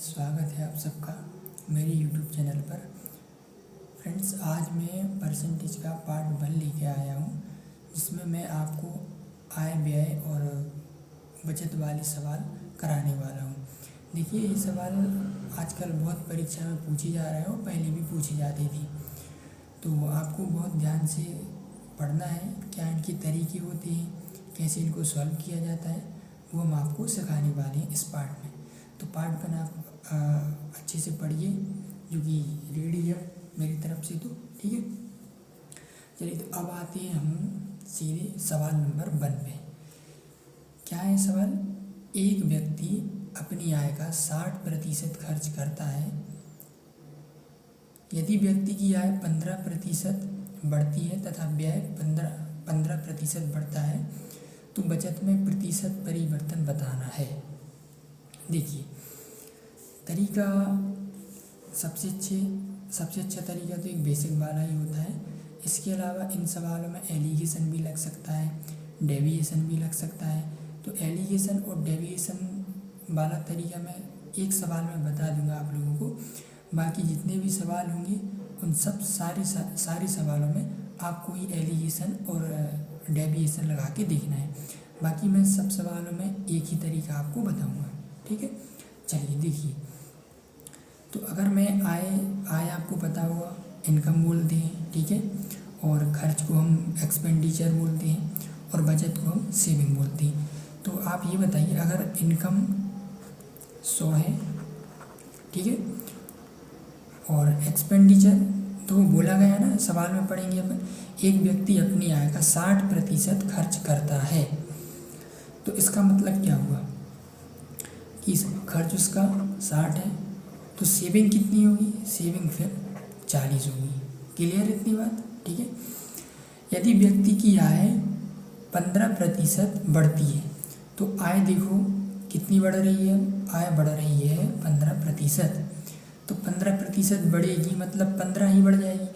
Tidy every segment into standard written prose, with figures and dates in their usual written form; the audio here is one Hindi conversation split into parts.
स्वागत है आप सबका मेरे YouTube चैनल पर। फ्रेंड्स, आज मैं परसेंटेज का पार्ट 1 लेके आया हूँ, जिसमें मैं आपको आय व्यय और बचत वाले सवाल कराने वाला हूँ। देखिए, ये सवाल आजकल बहुत परीक्षा में पूछे जा रहे हो, पहले भी पूछी जाती थी, तो आपको बहुत ध्यान से पढ़ना है। क्या इनके तरीके होते हैं, कैसे इनको सॉल्व किया जाता है, वो हम आपको सिखाने वाले हैं इस पार्ट में। तो पार्ट 1 आप अच्छे से पढ़िए, जो कि रेडी है मेरी तरफ से, तो ठीक है। चलिए, तो अब आते हैं हम सीधे सवाल नंबर 1 पे। क्या है सवाल? एक व्यक्ति अपनी आय का 60% खर्च करता है। यदि व्यक्ति की आय 15% बढ़ती है तथा व्यय 15% बढ़ता है, तो बचत में प्रतिशत परिवर्तन बताना है। देखिए, तरीका सबसे अच्छा तरीका तो एक बेसिक वाला ही होता है। इसके अलावा इन सवालों में एलिगेशन भी लग सकता है, डेविएशन भी लग सकता है। तो एलिगेशन और डेविएशन वाला तरीका मैं एक सवाल में बता दूंगा आप लोगों को। बाकी जितने भी सवाल होंगे उन सब सारे सवालों में आपको ही एलिगेशन और डेविएशन लगा के देखना है। बाकी मैं सब सवालों में एक ही तरीका आपको बताऊंगा, ठीक है। चलिए देखिए, तो अगर मैं आय आपको पता होगा इनकम बोलते हैं, ठीक है, और खर्च को हम एक्सपेंडिचर बोलते हैं और बचत को हम सेविंग बोलते हैं। तो आप ये बताइए, अगर इनकम 100 है, ठीक है, और एक्सपेंडिचर तो बोला गया ना, सवाल में पढ़ेंगे अपन, एक व्यक्ति अपनी आय का 60% खर्च करता है, तो इसका मतलब क्या हुआ कि खर्च उसका 60 है, तो सेविंग कितनी होगी? सेविंग फिर 40 होगी। क्लियर इतनी बात, ठीक है। यदि व्यक्ति की आय 15% बढ़ती है, तो आय देखो कितनी बढ़ रही है, आय बढ़ रही है 15%, तो 15% बढ़ेगी मतलब 15 ही बढ़ जाएगी।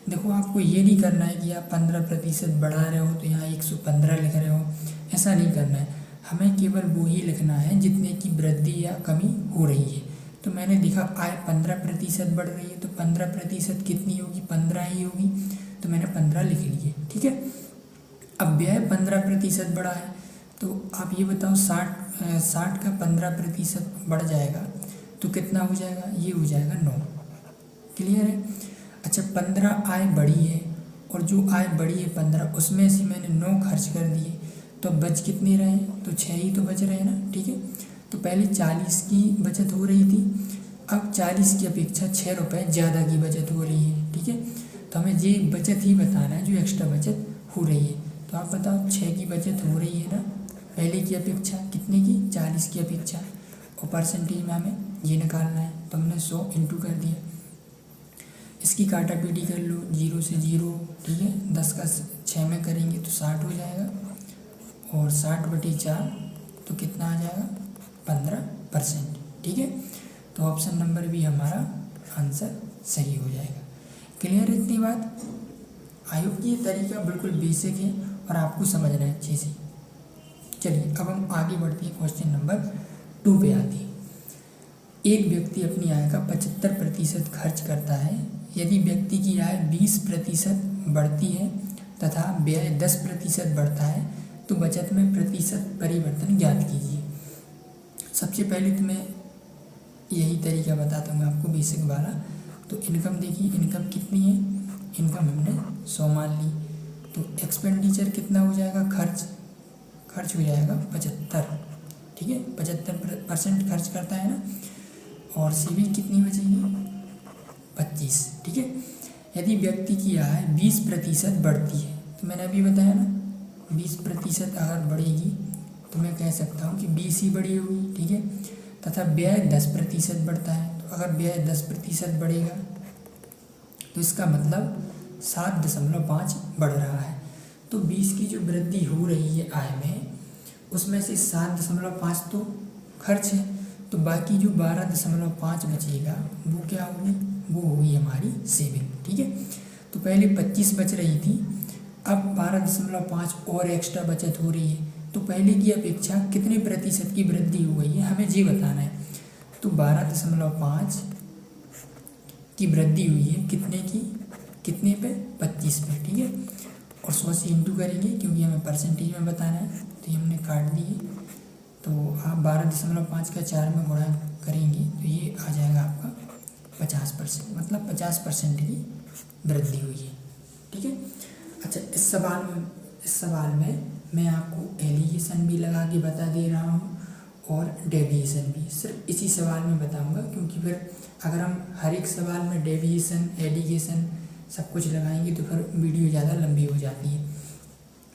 देखो, आपको ये नहीं करना है कि आप 15% बढ़ा रहे हो तो यहाँ 115 लिख रहे हो, ऐसा नहीं करना है। हमें केवल वो ही लिखना है जितने की वृद्धि या कमी हो रही है। तो मैंने देखा आय 15% बढ़ रही है, तो 15% कितनी होगी? 15 ही होगी, तो मैंने 15 लिख लिए, ठीक है। अब व्यय 15% बढ़ा है, तो आप ये बताओ 60 का 15% बढ़ जाएगा तो कितना हो जाएगा? ये हो जाएगा 9। क्लियर है? अच्छा, 15 आय बढ़ी है और जो आय बढ़ी है 15, उसमें से मैंने 9 खर्च कर दिए, तो बच कितने रहे? तो 6 ही तो बच रहे हैं ना, ठीक है। तो पहले 40 की बचत हो रही थी, अब 40 की अपेक्षा 6 रुपये ज़्यादा की बचत हो रही है, ठीक है। तो हमें ये बचत ही बताना है जो एक्स्ट्रा बचत हो रही है। तो आप बताओ, 6 की बचत हो रही है ना पहले की अपेक्षा, कितने की? 40 की अपेक्षा, और परसेंटेज में हमें ये निकालना है, तो हमने 100 इंटू कर दिया। इसकी काटा पीटी कर लो, 0 से 0, ठीक है। 10 का 6 में करेंगे तो 60 हो जाएगा, और 60/4 तो कितना आ जाएगा? 15%, ठीक है। तो ऑप्शन नंबर भी हमारा आंसर सही हो जाएगा। क्लियर है इतनी बात? आई होप कि ये तरीका बिल्कुल बेसिक है और आपको समझना है अच्छे से। चलिए, अब हम आगे बढ़ते हैं, क्वेश्चन नंबर 2 पे आते हैं। एक व्यक्ति अपनी आय का 75% खर्च करता है। यदि व्यक्ति की आय 20% बढ़ती है तथा व्यय 10% बढ़ता है, तो बचत में प्रतिशत परिवर्तन ज्ञात कीजिए। सबसे पहले तो मैं यही तरीका बताता हूँ आपको, बेसिक वाला। तो इनकम देखिए, इनकम कितनी है? इनकम हमने 100 मान ली, तो एक्सपेंडिचर कितना हो जाएगा? खर्च हो जाएगा 75, ठीक है। 75% खर्च करता है ना, और सेविंग कितनी बचेगी? 25, ठीक है। यदि व्यक्ति की आय 20% बढ़ती है, तो मैंने अभी बताया ना 20% अगर बढ़ेगी तो मैं कह सकता हूँ कि 20 ही बढ़ी होगी, ठीक है। तथा व्यय 10% बढ़ता है, तो अगर व्यय 10% बढ़ेगा तो इसका मतलब 7.5 बढ़ रहा है। तो 20 की जो वृद्धि हो रही है आय में, उसमें से 7.5 तो खर्च है, तो बाकी जो 12.5 बचेगा वो क्या होगी? वो होगी हमारी सेविंग, ठीक है। तो पहले 25 बच रही थी, अब 12.5 और एक्स्ट्रा बचत हो रही है, तो पहले की अपेक्षा कितने प्रतिशत की वृद्धि हो गई है हमें ये बताना है। तो 12.5 की वृद्धि हुई है कितने की, कितने पे, 25 पे, ठीक है। और 100 से इंटू करेंगे क्योंकि हमें परसेंटेज में बताना है, तो ये हमने काट दिए। तो आप 12.5 का 4 में गुणा करेंगे तो ये आ जाएगा आपका 50%, मतलब 50% की वृद्धि हुई है, ठीक है। अच्छा, इस सवाल में मैं आपको एलिगेशन भी लगा के बता दे रहा हूँ और डेविएशन भी, सिर्फ इसी सवाल में बताऊंगा, क्योंकि फिर अगर हम हर एक सवाल में डेविएशन, एलिगेशन सब कुछ लगाएंगे तो फिर वीडियो ज़्यादा लंबी हो जाती है।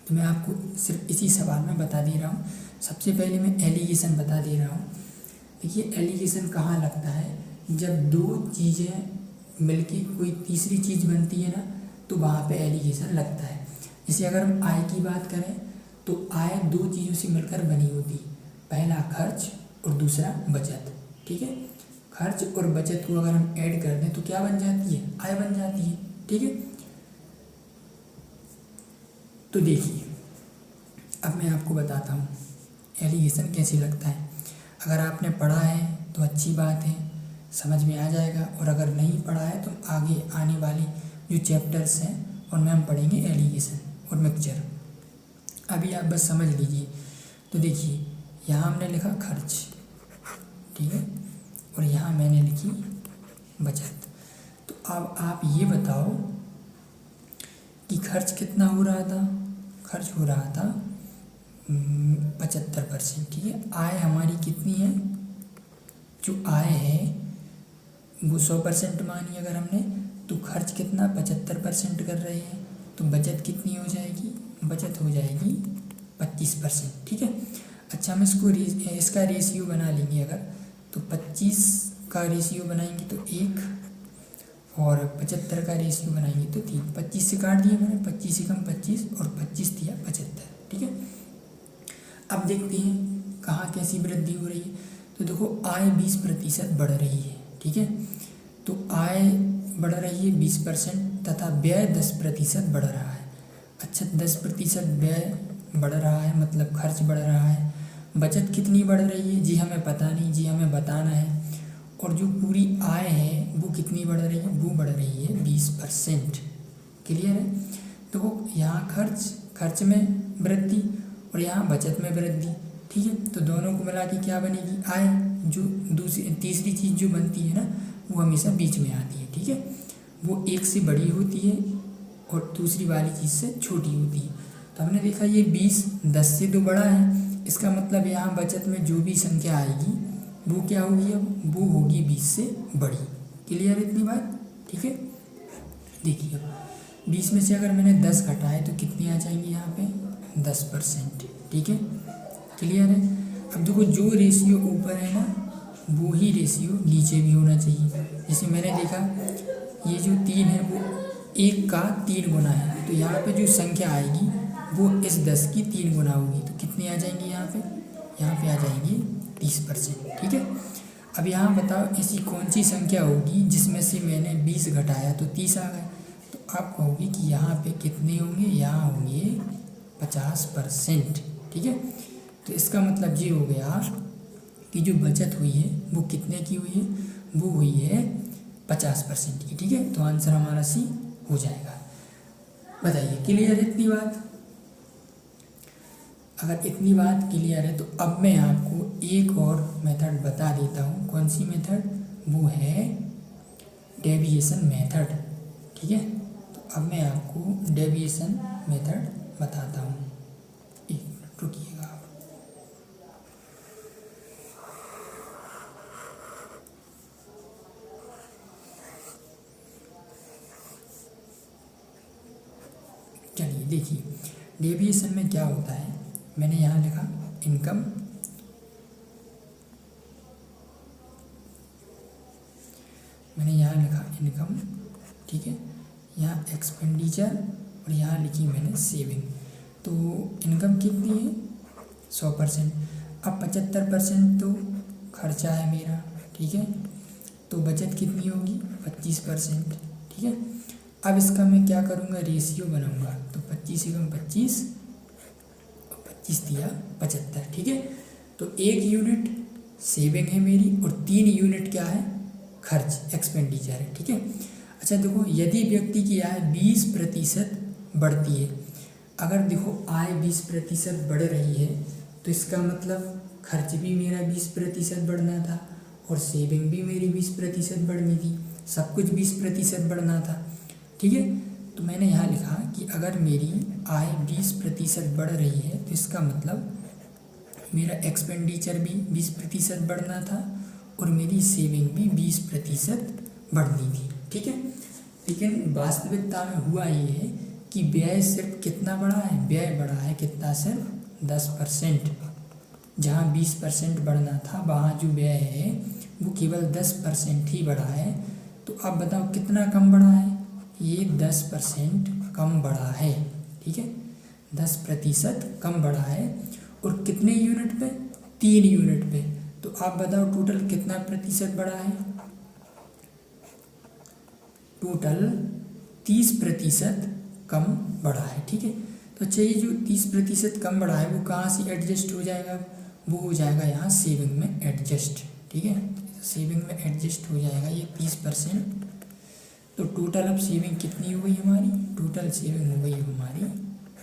तो मैं आपको सिर्फ इसी सवाल में बता दे रहा हूँ। सबसे पहले मैं एलिगेशन बता दे रहा हूँ। देखिए, एलिगेशन कहाँ लगता है, जब दो चीज़ें मिलके कोई तीसरी चीज़ बनती है ना, तो वहाँ पे एलिगेशन लगता है। जैसे अगर हम आय की बात करें तो आय दो चीज़ों से मिलकर बनी होती है, पहला खर्च और दूसरा बचत, ठीक है। खर्च और बचत को अगर हम ऐड कर दें तो क्या बन जाती है, आय बन जाती है, ठीक है। तो देखिए, अब मैं आपको बताता हूँ एलिगेशन कैसे लगता है। अगर आपने पढ़ा है तो अच्छी बात है, समझ में आ जाएगा, और अगर नहीं पढ़ा है तो आगे आने वाले जो चैप्टर्स हैं उनमें हम पढ़ेंगे एलिगेशन और मिक्सचर। अभी आप बस समझ लीजिए। तो देखिए, यहाँ हमने लिखा खर्च, ठीक है, और यहाँ मैंने लिखी बचत। तो अब आप ये बताओ कि खर्च कितना हो रहा था, खर्च हो रहा था 75%, ठीक है। आय हमारी कितनी है, जो आय है वो 100% मानी अगर हमने, तो खर्च कितना 75% कर रहे हैं, तो बचत कितनी हो जाएगी, बचत हो जाएगी 25%, ठीक है। अच्छा, हम इसका रेशियो बना लेंगे अगर, तो 25 का रेशियो बनाएंगे तो 1 और 75 का रेशियो बनाएंगे तो 3। 25 से काट दिया मैंने, 25 से कम 25 और 25 दिया 75, ठीक है। अब देखते हैं कहाँ कैसी वृद्धि हो रही है। तो देखो, आय 20% बढ़ रही है, ठीक है। तो आय बढ़ रही है 20% तथा व्यय 10% बढ़ रहा है। अच्छा, 10% व्यय बढ़ रहा है मतलब खर्च बढ़ रहा है। बचत कितनी बढ़ रही है जी हमें पता नहीं, जी हमें बताना है। और जो पूरी आय है वो कितनी बढ़ रही है, वो बढ़ रही है 20%, क्लियर है। तो यहाँ खर्च में वृद्धि और यहाँ बचत में वृद्धि, ठीक है। तो दोनों को मिला के क्या बनेगी, आय। जो तीसरी चीज़ जो बनती है ना, वो हमेशा बीच में आती है, ठीक है। वो एक से बड़ी होती है और दूसरी वाली चीज़ से छोटी होती है। तो हमने देखा ये 20 10 से तो बड़ा है, इसका मतलब यहाँ बचत में जो भी संख्या आएगी वो क्या होगी, अब वो होगी 20 से बड़ी। क्लियर है इतनी बात, ठीक है। देखिए, अब 20 में से अगर मैंने 10 घटाए तो कितनी आ जाएंगी यहाँ पे, 10%, ठीक है। क्लियर है। अब देखो, जो रेशियो ऊपर है ना, वो ही रेशियो नीचे भी होना चाहिए। जैसे मैंने देखा ये जो 3 है वो 1 का 3 गुना है, तो यहाँ पे जो संख्या आएगी वो इस 10 की 3 गुना होगी। तो कितनी आ जाएंगी यहाँ पे आ जाएंगी 30%, ठीक है। अब यहाँ बताओ ऐसी कौन सी संख्या होगी जिसमें से मैंने 20 घटाया तो 30 आ गए। तो आप कहोगे कि यहाँ पे कितने होंगे, यहाँ होंगे 50%, ठीक है। तो इसका मतलब ये हो गया कि जो बचत हुई है वो कितने की हुई है, वो हुई है 50% की, ठीक है। तो आंसर हमारा सी हो जाएगा। बताइए, क्लियर है इतनी बात। अगर इतनी बात क्लियर है तो अब मैं आपको एक और मेथड बता देता हूँ। कौन सी मेथड, वो है डेविएशन मेथड, ठीक है। तो अब मैं आपको डेविएशन मेथड बताता हूँ। एक मिनट रुकिएगा आप। चलिए देखिए, डेविएशन में क्या होता है, मैंने यहाँ लिखा इनकम, मैंने यहाँ लिखा इनकम, ठीक है। यहाँ एक्सपेंडिचर और यहाँ लिखी मैंने सेविंग। तो इनकम कितनी है 100%। अब 75% तो खर्चा है मेरा, ठीक है। तो बचत कितनी होगी 25%, ठीक है। अब इसका मैं क्या करूँगा, रेशियो बनाऊँगा। तो 25 से कम 25 और 25 दिया 75, ठीक है। तो 1 यूनिट सेविंग है मेरी, और 3 यूनिट क्या है, खर्च एक्सपेंडिचर है। ठीक है। अच्छा देखो, यदि व्यक्ति की आय 20% बढ़ती है, अगर देखो आय 20% बढ़ रही है तो इसका मतलब खर्च भी मेरा 20% बढ़ना था और सेविंग भी मेरी 20% बढ़नी थी, सब कुछ 20% बढ़ना था। ठीक है। तो मैंने यहाँ लिखा कि अगर मेरी आय 20% बढ़ रही है तो इसका मतलब मेरा एक्सपेंडिचर भी 20% बढ़ना था और मेरी सेविंग भी 20% बढ़नी थी। ठीक है। लेकिन वास्तविकता में हुआ ये है कि व्यय सिर्फ कितना बढ़ा है, व्यय बढ़ा है कितना, सिर्फ 10%। जहाँ 20% बढ़ना था वहाँ जो व्यय है वो केवल 10% ही बढ़ा है। तो अब बताओ कितना कम बढ़ा है, ये 10% कम बढ़ा है। ठीक है, 10% कम बढ़ा है और कितने यूनिट पे, 3 यूनिट पे। तो आप बताओ टोटल कितना प्रतिशत बढ़ा है, टोटल 30% कम बढ़ा है। ठीक है। तो अच्छा, ये जो 30% कम बढ़ा है वो कहाँ से एडजस्ट हो जाएगा, वो हो जाएगा यहाँ सेविंग में एडजस्ट। ठीक है, सेविंग में एडजस्ट हो जाएगा ये 30%। तो टोटल अब सेविंग कितनी हो गई हमारी, टोटल सेविंग हो गई हमारी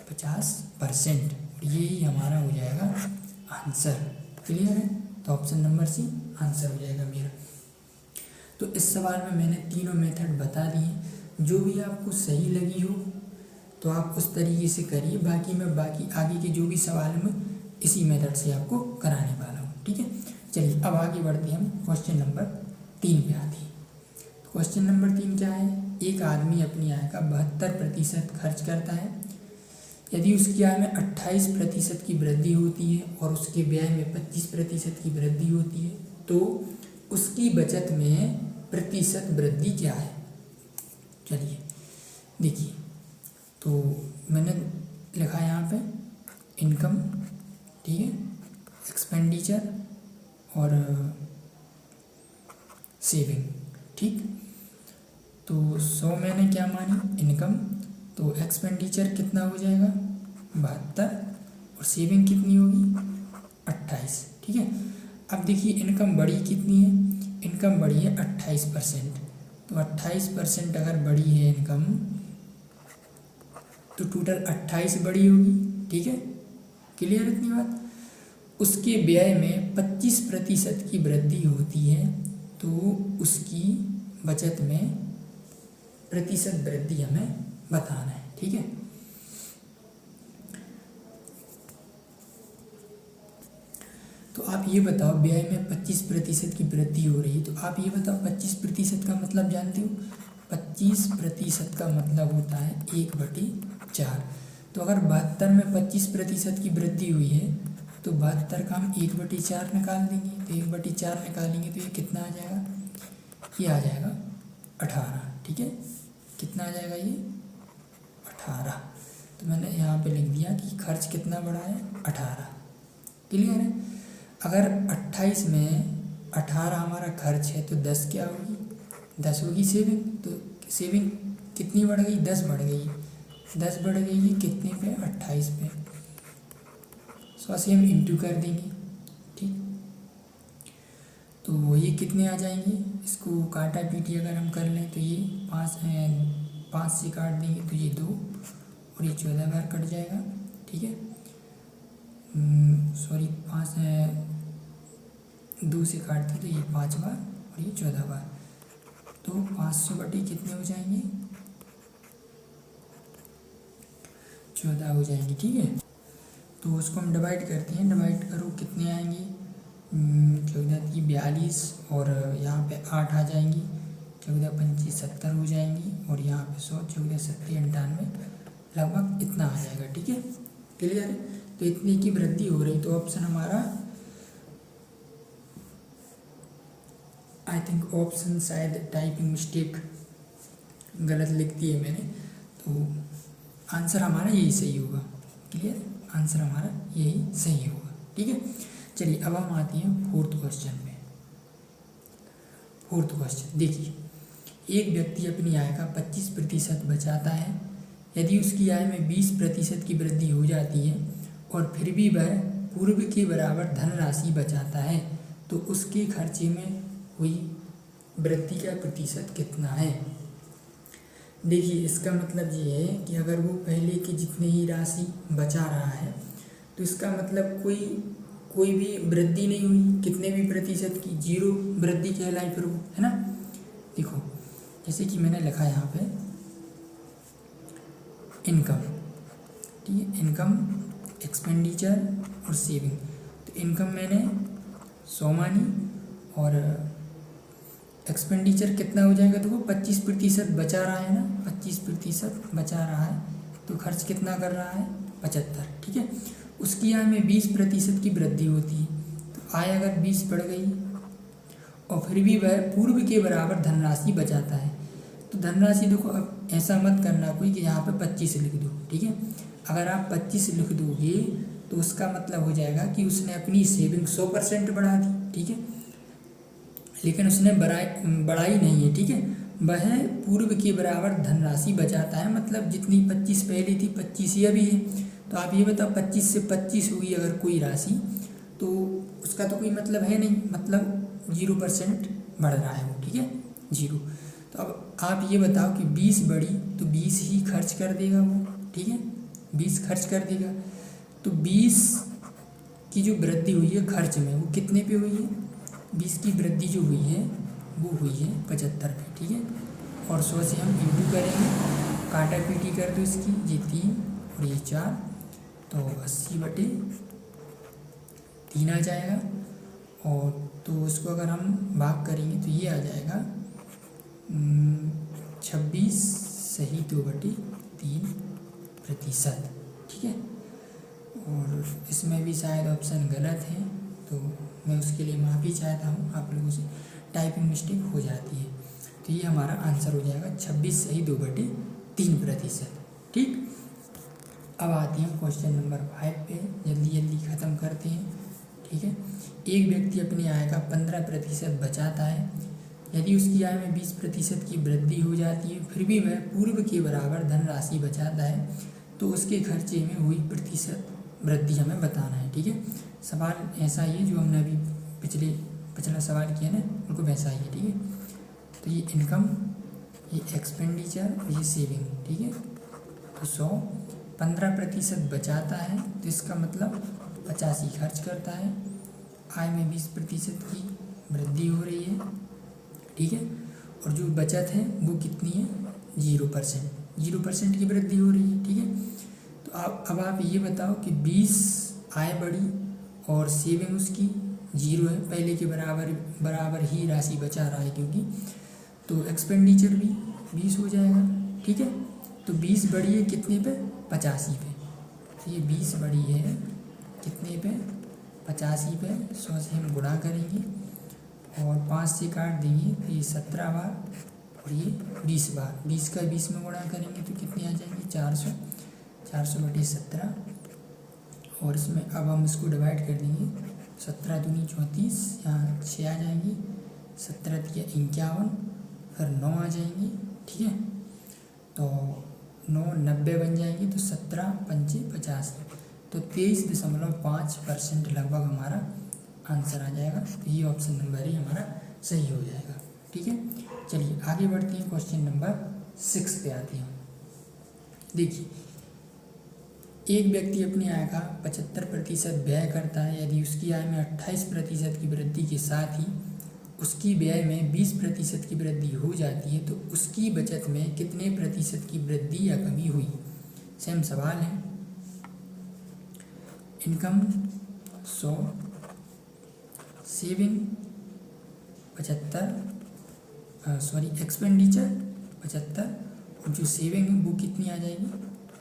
50%। यही हमारा हो जाएगा आंसर। क्लियर है। तो ऑप्शन नंबर सी आंसर हो जाएगा मेरा। तो इस सवाल में मैंने तीनों मेथड बता दिए, जो भी आपको सही लगी हो तो आप उस तरीके से करिए। बाकी मैं आगे के जो भी सवाल है मैं इसी मेथड से आपको कराने वाला हूँ। ठीक है। चलिए अब आगे बढ़ते हैं, हम क्वेश्चन नंबर 3 पे आते हैं। क्वेश्चन नंबर 3 क्या है, एक आदमी अपनी आय का 72% खर्च करता है। यदि उसकी आय में 28% की वृद्धि होती है और उसके व्यय में 25% की वृद्धि होती है तो उसकी बचत में प्रतिशत वृद्धि क्या है। चलिए देखिए, तो मैंने लिखा यहाँ पे इनकम, ठीक है, एक्सपेंडिचर और सेविंग। ठीक, तो 100 मैंने क्या मानी, इनकम, तो एक्सपेंडिचर कितना हो जाएगा 72 और सेविंग कितनी होगी 28। ठीक है। अब देखिए इनकम बढ़ी कितनी है, इनकम बढ़ी है 28%। तो 28% अगर बढ़ी है इनकम तो टोटल 28 बढ़ी होगी। ठीक है, क्लियर इतनी बात। उसके व्यय में 25% की वृद्धि होती है तो उसकी बचत में प्रतिशत वृद्धि हमें बताना है। ठीक है। तो आप ये बताओ, व्यय में 25% की वृद्धि हो रही है, तो आप ये बताओ 25% का मतलब जानते हो, 25% का मतलब होता है 1/4। तो अगर 72 में 25% की वृद्धि हुई है तो 72 का हम 1/4 निकाल देंगे। तो 1/4 निकालेंगे तो ये कितना आ जाएगा, ये आ जाएगा 18। ठीक है, कितना आ जाएगा ये 18। तो मैंने यहाँ पे लिख दिया कि खर्च कितना बढ़ा है 18। क्लियर है। अगर 28 में 18 हमारा खर्च है तो 10 क्या होगी, 10 होगी सेविंग। तो सेविंग कितनी बढ़ गई, 10 बढ़ गई, 10 बढ़ गई है कितने पे, 28 पे। सो से हम इंटू कर देंगे। ठीक, तो ये कितने आ जाएंगे, इसको काटा पीटी अगर हम कर लें तो ये 5 से काट देंगे तो ये 2 और ये 14 बार कट जाएगा। ठीक है, सॉरी 5 2 से काटते तो ये 5 बार और ये 14 बार। तो 500 बटे कितने हो जाएंगे, 14 हो जाएंगे। ठीक है, तो उसको हम डिवाइड करते हैं, डिवाइड करो कितने आएंगे, 14 की 42 और यहाँ पे 8 आ जाएंगी, 14 पंची 70 हो जाएंगी और यहाँ पे 100, 14 70 98 लगभग इतना आ जाएगा। ठीक है, क्लियर है। तो इतने की वृद्धि हो रही, तो ऑप्शन हमारा आई थिंक ऑप्शन शायद टाइपिंग मिस्टेक गलत लिख दी है मैंने, तो आंसर हमारा यही सही होगा। क्लियर, आंसर हमारा यही सही होगा। ठीक है, चलिए अब हम आते हैं फोर्थ क्वेश्चन में। फोर्थ क्वेश्चन देखिए, एक व्यक्ति अपनी आय का 25% बचाता है। यदि उसकी आय में 20% की वृद्धि हो जाती है और फिर भी वह पूर्व के बराबर धनराशि बचाता है तो उसके खर्चे में हुई वृद्धि का प्रतिशत कितना है। देखिए इसका मतलब ये है कि अगर वो पहले की जितनी ही राशि बचा रहा है तो इसका मतलब कोई भी वृद्धि नहीं हुई, कितने भी प्रतिशत की, 0 वृद्धि कहलाई फिर वो, है ना। देखो जैसे कि मैंने लिखा यहाँ पे इनकम, ठीक है, इनकम, एक्सपेंडिचर और सेविंग। तो इनकम मैंने 100 मानी और एक्सपेंडिचर कितना हो जाएगा, तो वो 25% बचा रहा है ना, 25% बचा रहा है, तो खर्च कितना कर रहा है, 75, ठीक है। उसकी आय में 20% की वृद्धि होती है, तो आय अगर 20 बढ़ गई और फिर भी वह पूर्व के बराबर धनराशि बचाता है, तो धनराशि देखो, अब ऐसा मत करना कोई कि यहाँ पे 25 लिख दो, ठीक है। अगर आप 25 लिख दोगे तो उसका मतलब हो जाएगा कि उसने अपनी सेविंग 100% बढ़ा दी, ठीक है, लेकिन उसने बढ़ाई नहीं है, ठीक है। वह पूर्व के बराबर धनराशि बचाता है, मतलब जितनी 25 पहले थी 25 ही अभी है। तो आप ये बताओ 25 से 25 हुई अगर कोई राशि, तो उसका तो कोई मतलब है नहीं, मतलब 0% बढ़ रहा है वो, ठीक है, 0। तो अब आप ये बताओ कि 20 बढ़ी तो 20 ही खर्च कर देगा वो, ठीक है, 20 खर्च कर देगा। तो 20 की जो वृद्धि हुई है खर्च में, वो कितने पे हुई है, 20 की वृद्धि जो हुई है वो हुई है 75 पे, ठीक है। और 100 से हम इंटू करेंगे, काटा पीटी कर दो इसकी, ये 3 और ये 4, तो 80/3 आ जाएगा। और तो उसको अगर हम भाग करेंगे तो ये आ जाएगा 26 सही 2/3%, ठीक है। और इसमें भी शायद ऑप्शन गलत है, तो मैं उसके लिए माफ़ी चाहता हूँ, आप लोगों से टाइपिंग मिस्टेक हो जाती है। तो ये हमारा आंसर हो जाएगा 26 सही 2/3%, ठीक। अब आते हैं क्वेश्चन नंबर 5 पे, जल्दी जल्दी ख़त्म करते हैं, ठीक है। एक व्यक्ति अपनी आय का 15% बचाता है, यदि उसकी आय में 20% की वृद्धि हो जाती है, फिर भी वह पूर्व के बराबर धनराशि बचाता है, तो उसके खर्चे में हुई प्रतिशत वृद्धि हमें बताना है, ठीक है। सवाल ऐसा ही है जो हमने अभी पिछला सवाल किया ना, उनको वैसा ही है, ठीक है। तो ये इनकम, ये एक्सपेंडिचर, ये सेविंग, ठीक है। तो 100 15% बचाता है, तो इसका मतलब 50 ही खर्च करता है। आय में 20% की वृद्धि हो रही है, ठीक है। और जो बचत है वो कितनी है, 0% की वृद्धि हो रही है, ठीक है। तो अब आप ये बताओ कि 20 आय बढ़ी और सेविंग उसकी 0 है, पहले के बराबर ही राशि बचा रहा है क्योंकि, तो एक्सपेंडिचर भी 20 हो जाएगा, ठीक है। तो 20 बढ़ी है कितने पे, 85 पे, तो ये 20 बढ़ी है कितने पे, 85 पे। 100 से हम गुणा करेंगे और 5 से काट देंगे, तो ये 17 बार और ये 20 बार, 20 का 20 में गुणा करेंगे तो कितने आ जाएंगे, 400/17। और इसमें अब हम इसको डिवाइड कर देंगे, 17 दूनी 34, यहाँ 6 आ जाएंगी, 17 तिया 51, फिर 9 आ जाएंगी, ठीक है। तो 9 90 बन जाएंगी, तो 17 पंचे 85, तो 23.5% लगभग हमारा आंसर आ जाएगा। तो ये ऑप्शन नंबर ही हमारा सही हो जाएगा, ठीक है। चलिए आगे बढ़ते हैं, क्वेश्चन नंबर 6 पे आते हैं। देखिए एक व्यक्ति अपनी आय का 75% व्यय करता है, यदि उसकी आय में 28% की वृद्धि के साथ ही उसकी व्यय में 20% की वृद्धि हो जाती है, तो उसकी बचत में कितने प्रतिशत की वृद्धि या कमी हुई। सेम सवाल है, इनकम 100, सेविंग 75, एक्सपेंडिचर 75, और जो सेविंग है वो कितनी आ जाएगी,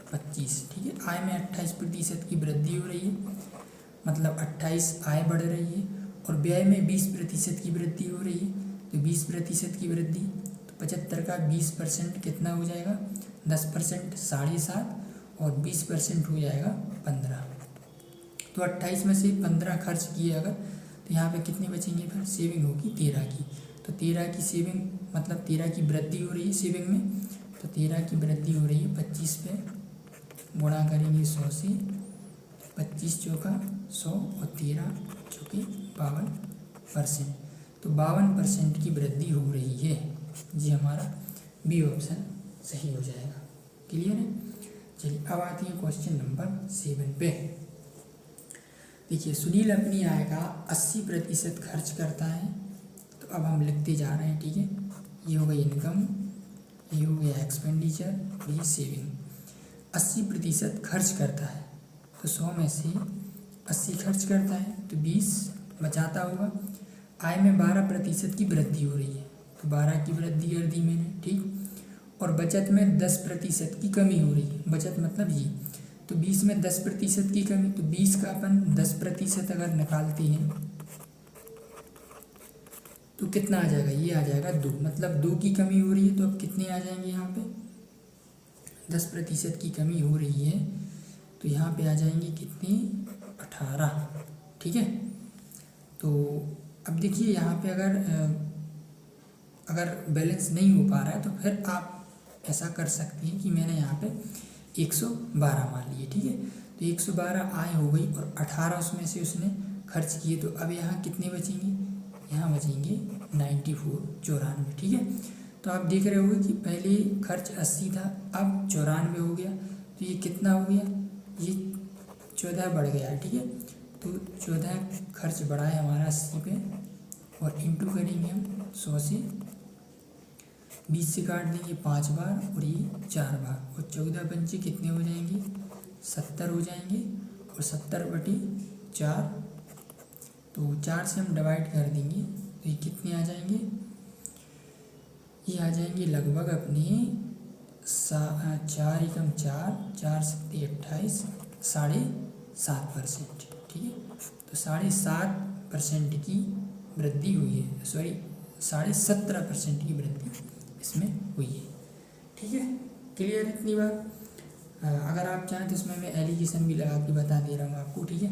25, ठीक है। आय में 28% की वृद्धि हो रही है, मतलब 28 आय बढ़ रही है, और व्यय में 20% की वृद्धि हो रही है, तो 20% की वृद्धि, तो 75 का 20% कितना हो जाएगा, 10%, 7.5, और 20% हो जाएगा 15। तो 28 में से 15 खर्च किए अगर, तो यहाँ पे कितने बचेंगे, फिर सेविंग होगी 13 की, तो 13 की सेविंग, मतलब 13 की वृद्धि हो रही है सेविंग में, तो 13 की वृद्धि हो रही है, 25 पे गुणा करेंगे 100 से, 25 चौका 100 और 13 चौके 52, 52%, तो 52% की वृद्धि हो रही है। जी हमारा बी ऑप्शन सही हो जाएगा। क्लियर है। चलिए अब आती है क्वेश्चन नंबर 7 पे। देखिए सुनील अपनी आय का 80% खर्च करता है। तो अब हम लिखते जा रहे हैं, ठीक है। ये हो गई इनकम, ये हो गया एक्सपेंडिचर और ये सेविंग। 80% खर्च करता है, तो 100 में से 80 खर्च करता है तो 20 बचाता होगा। आय में 12% की वृद्धि हो रही है, तो 12 की वृद्धि कर दी मैंने, ठीक। और बचत में 10% की कमी हो रही है, बचत मतलब ये, तो 20 में 10% की कमी, तो 20 का अपन 10% अगर निकालते हैं तो कितना आ जाएगा, ये आ जाएगा 2, मतलब 2 की कमी हो रही है। तो अब कितने आ जाएंगे यहाँ पे, 10% की कमी हो रही है, तो यहाँ पे आ जाएंगे कितने, 18, ठीक है। तो अब देखिए यहाँ पे अगर बैलेंस नहीं हो पा रहा है तो फिर आप ऐसा कर सकते हैं कि मैंने यहाँ पे 112 मान लिए, ठीक है। तो 112 आय हो गई और 18 उसमें से उसने खर्च किए, तो अब यहाँ कितने बचेंगे, यहाँ बचेंगे 94, ठीक है। तो आप देख रहे होंगे कि पहले खर्च 80 था, अब 94 हो गया, तो ये कितना हो गया, ये 14 बढ़ गया है, ठीक है। तो 14 खर्च बढ़ा है हमारा 80 पे, और इंटू करेंगे हम 100 से, 20 से काट देंगे 5 बार और ये 4 बार, और 14 पंचे कितने हो जाएंगे, 70 हो जाएंगे, और 70/4, तो 4 से हम डिवाइड कर देंगे तो ये कितने आ जाएंगे, ये आ जाएंगे लगभग अपने 4 एकम 4, 4 सत्ते 28, 7.5%, ठीक है। तो 7.5% की वृद्धि हुई है, सॉरी 17.5% की वृद्धि इसमें हुई है, ठीक है। क्लियर इतनी बात। अगर आप चाहें तो इसमें मैं एलिगेशन भी लगा के बता दे रहा हूँ आपको, ठीक है।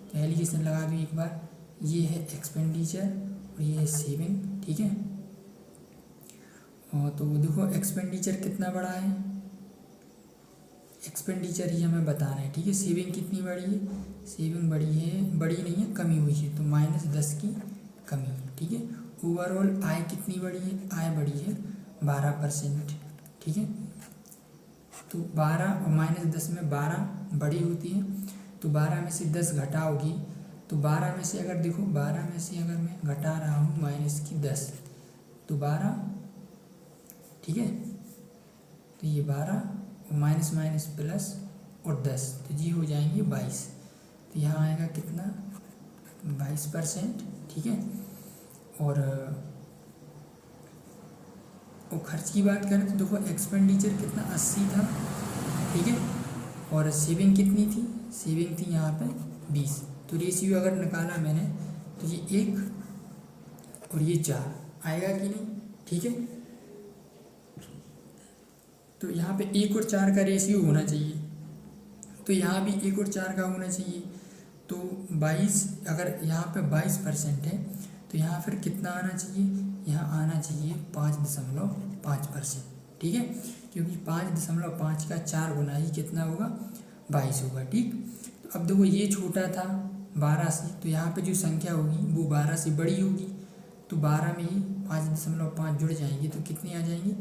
तो एलिगेशन लगा दूँ एक बार, ये है एक्सपेंडिचर और ये है सेविंग, ठीक है। तो देखो एक्सपेंडिचर कितना बड़ा है, एक्सपेंडिचर ही हमें बताना है, ठीक है। सेविंग कितनी बड़ी है, सेविंग बड़ी है, बड़ी नहीं है, कमी हुई है, तो -10 की कमी है, ठीक है। ओवरऑल आय कितनी बड़ी है, आय बड़ी है 12%, ठीक है। तो 12 और -10 में 12 बड़ी होती है, तो 12 में से 10 घटाओगी, तो 12 में से अगर देखो 12 में से अगर मैं घटा रहा हूँ -10, तो 12, ठीक है। तो ये 12 माइनस माइनस प्लस और 10, तो जी हो जाएंगे 22, तो यहाँ आएगा कितना 22%, ठीक है। और खर्च की बात करें तो देखो एक्सपेंडिचर कितना 80 था, ठीक है। और सेविंग कितनी थी, सेविंग थी यहाँ पे 20, तो रेशियो अगर निकाला मैंने तो ये 1 और ये 4 आएगा कि नहीं, ठीक है। तो यहाँ पे 1 और 4 का रेशियो होना चाहिए, तो यहाँ भी 1 और 4 का होना चाहिए। तो 22, अगर यहाँ पे 22% है तो यहाँ फिर कितना आना चाहिए, यहाँ आना चाहिए 5.5%, ठीक है। क्योंकि 5.5 का 4 गुना ही कितना होगा, 22 होगा, ठीक। तो अब देखो ये छोटा था 12 से, तो यहाँ पे जो संख्या होगी वो 12 से बड़ी होगी, तो 12 में ही 5.5 जुड़ जाएंगे, तो कितनी आ जाएंगी,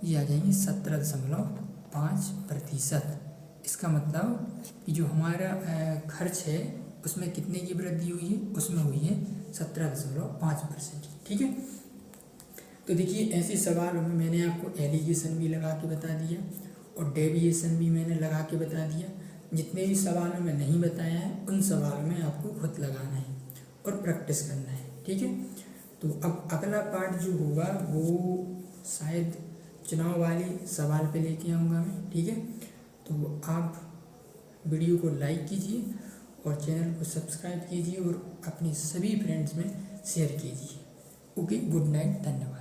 ये आ जाएंगी 17.5%। इसका मतलब कि जो हमारा खर्च है उसमें कितने की वृद्धि हुई है, उसमें हुई है 17.5%, ठीक है। तो देखिए ऐसे सवालों में मैंने आपको एलिगेशन भी लगा के बता दिया और डेविएशन भी मैंने लगा के बता दिया। जितने भी सवालों में नहीं बताया है उन सवालों में आपको खुद लगाना है और प्रैक्टिस करना है, ठीक है। तो अब अगला पार्ट जो होगा वो शायद चुनाव वाले सवाल पे लेके आऊँगा मैं, ठीक है। तो आप वीडियो को लाइक कीजिए और चैनल को सब्सक्राइब कीजिए और अपने सभी फ्रेंड्स में शेयर कीजिए। ओके, गुड नाइट, धन्यवाद।